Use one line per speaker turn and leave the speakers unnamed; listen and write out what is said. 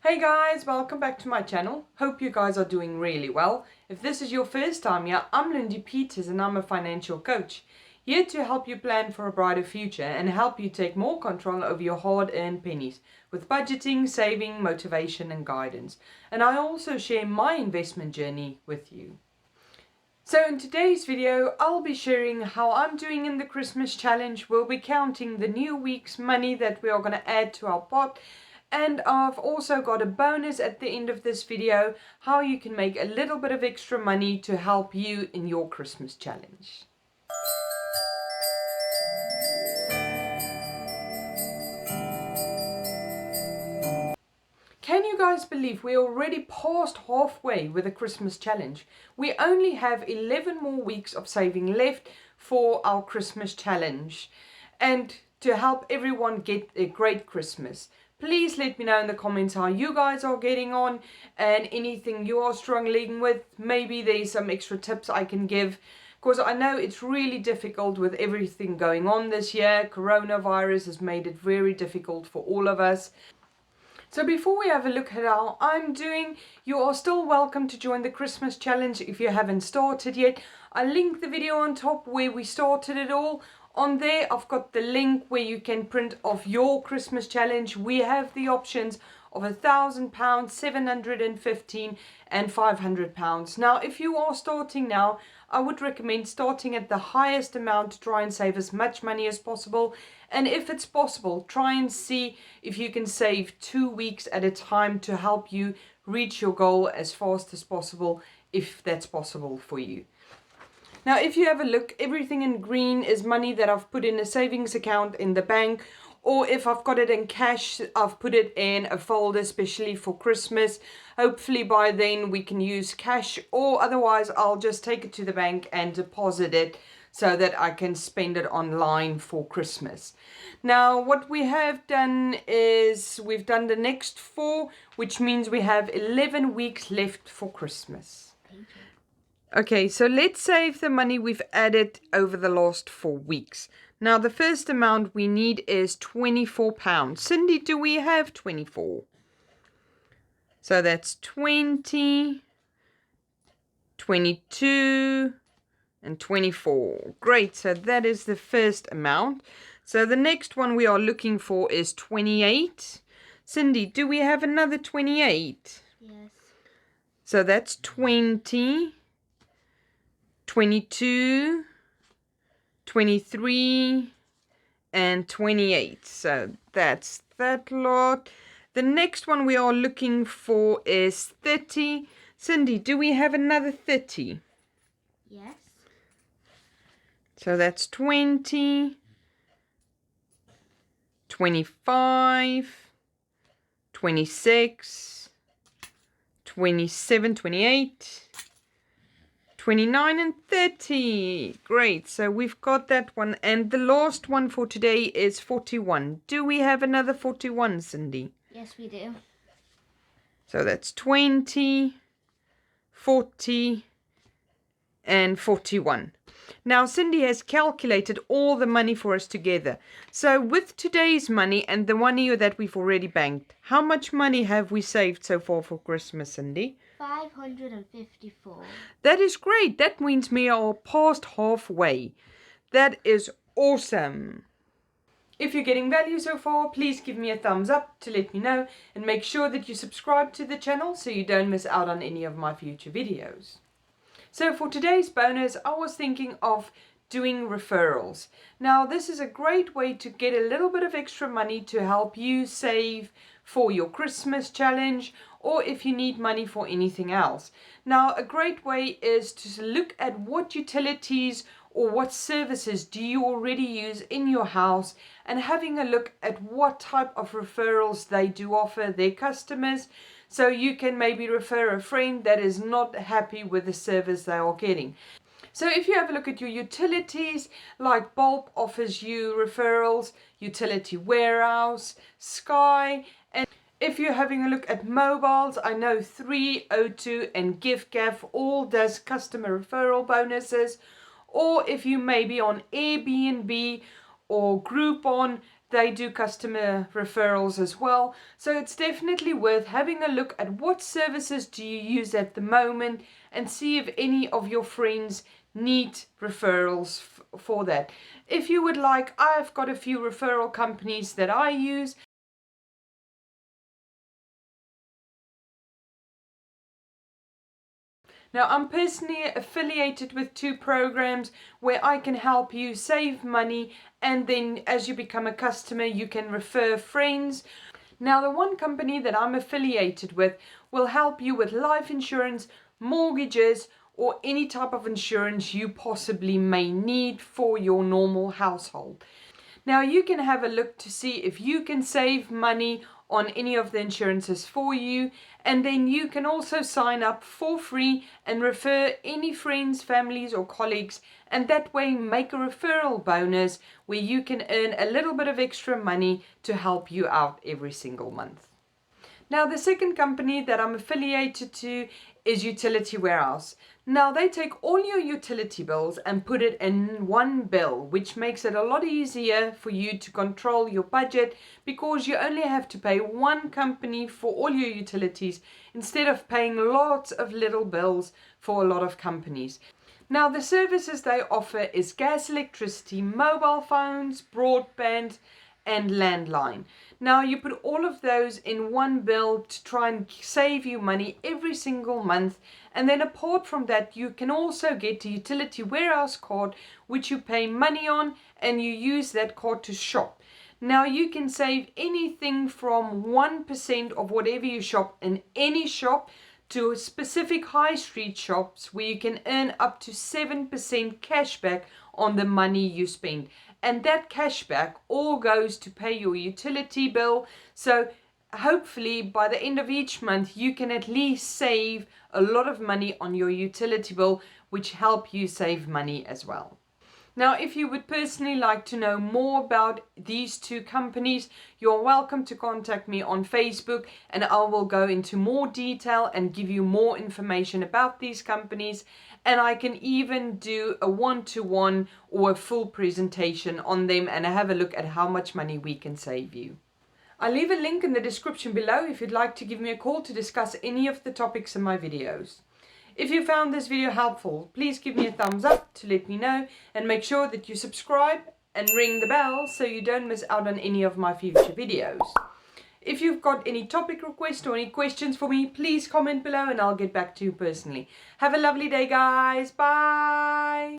Hey guys, welcome back to my channel. Hope you guys are doing really well. If this is your first time here, I'm Lindy Peters and I'm a financial coach. Here to help you plan for a brighter future and help you take more control over your hard-earned pennies with budgeting, saving, motivation and guidance. And I also share my investment journey with you. So in today's video, I'll be sharing how I'm doing in the Christmas challenge. We'll be counting the new week's money that we are going to add to our pot. And I've also got a bonus at the end of this video, how you can make a little bit of extra money to help you in your Christmas challenge. Can you guys believe we're already past halfway with the Christmas challenge? We only have 11 more weeks of saving left for our Christmas challenge and to help everyone get a great Christmas. Please let me know in the comments how you guys are getting on and anything you are struggling with. Maybe there's some extra tips I can give, because I know it's really difficult with everything going on this year. Coronavirus has made it very difficult for all of us. So before we have a look at how I'm doing, you are still welcome to join the Christmas challenge if you haven't started yet. I linked the video on top where we started it all. On there, I've got the link where you can print off your Christmas challenge. We have the options of £1,000, £715 and £500. Now, if you are starting now, I would recommend starting at the highest amount to try and save as much money as possible. And if it's possible, try and see if you can save 2 weeks at a time to help you reach your goal as fast as possible, if that's possible for you. Now, if you have a look, everything in green is money that I've put in a savings account in the bank, or if I've got it in cash, I've put it in a folder especially for Christmas. Hopefully by then we can use cash, or otherwise I'll just take it to the bank and deposit it so that I can spend it online for Christmas. Now, what we have done is we've done the next 4, which means we have 11 weeks left for Christmas. Okay, so let's save the money we've added over the last 4 weeks. Now, the first amount we need is £24. Cindy, do we have 24? So that's 20, 22, and 24. Great, so that is the first amount. So the next one we are looking for is 28. Cindy, do we have another 28?
Yes.
So that's 20. 22, 23, and 28. So that's that lot. The next one we are looking for is 30. Cindy, do we have another 30?
Yes.
So that's 20, 25, 26, 27, 28. 29 and 30. Great, so we've got that one. And the last one for today is 41. Do we have another 41, Cindy?
Yes, we do.
So that's 20, 40, and 41. Now, Cindy has calculated all the money for us together. So with today's money and the money that we've already banked, how much money have we saved so far for Christmas, Cindy?
554.
That is great. That means we are past halfway. That is awesome. If you're getting value so far, please give me a thumbs up to let me know, and make sure that you subscribe to the channel so you don't miss out on any of my future videos. So for today's bonus, I was thinking of doing referrals. Now, this is a great way to get a little bit of extra money to help you save for your Christmas challenge, or if you need money for anything else. Now, a great way is to look at what utilities or what services do you already use in your house, and having a look at what type of referrals they do offer their customers, so you can maybe refer a friend that is not happy with the service they are getting. So if you have a look at your utilities, like Bulb offers you referrals, Utility Warehouse, Sky, and if you're having a look at mobiles, I know 302 and GiftGaff all does customer referral bonuses. Or if you may be on Airbnb or Groupon, they do customer referrals as well. So it's definitely worth having a look at what services do you use at the moment and see if any of your friends need referrals for that. If you would like, I've got a few referral companies that I use. Now, I'm personally affiliated with 2 programs where I can help you save money, and then as you become a customer, you can refer friends. Now, the one company that I'm affiliated with will help you with life insurance, mortgages, or any type of insurance you possibly may need for your normal household. Now, you can have a look to see if you can save money on any of the insurances for you, and then you can also sign up for free and refer any friends, families or colleagues, and that way make a referral bonus where you can earn a little bit of extra money to help you out every single month. Now, the second company that I'm affiliated to is Utility Warehouse. Now, they take all your utility bills and put it in one bill, which makes it a lot easier for you to control your budget because you only have to pay one company for all your utilities instead of paying lots of little bills for a lot of companies. Now, the services they offer is gas, electricity, mobile phones, broadband, and landline. Now, you put all of those in one bill to try and save you money every single month. And then apart from that, you can also get a Utility Warehouse card, which you pay money on and you use that card to shop. Now, you can save anything from 1% of whatever you shop in any shop to specific high street shops where you can earn up to 7% cashback on the money you spend. And that cashback all goes to pay your utility bill. So hopefully by the end of each month, you can at least save a lot of money on your utility bill, which help you save money as well. Now, if you would personally like to know more about these 2 companies, you're welcome to contact me on Facebook and I will go into more detail and give you more information about these companies. And I can even do a one-to-one or a full presentation on them and have a look at how much money we can save you. I'll leave a link in the description below if you'd like to give me a call to discuss any of the topics in my videos. If you found this video helpful, please give me a thumbs up to let me know and make sure that you subscribe and ring the bell so you don't miss out on any of my future videos. If you've got any topic requests or any questions for me, please comment below and I'll get back to you personally. Have a lovely day, guys. Bye.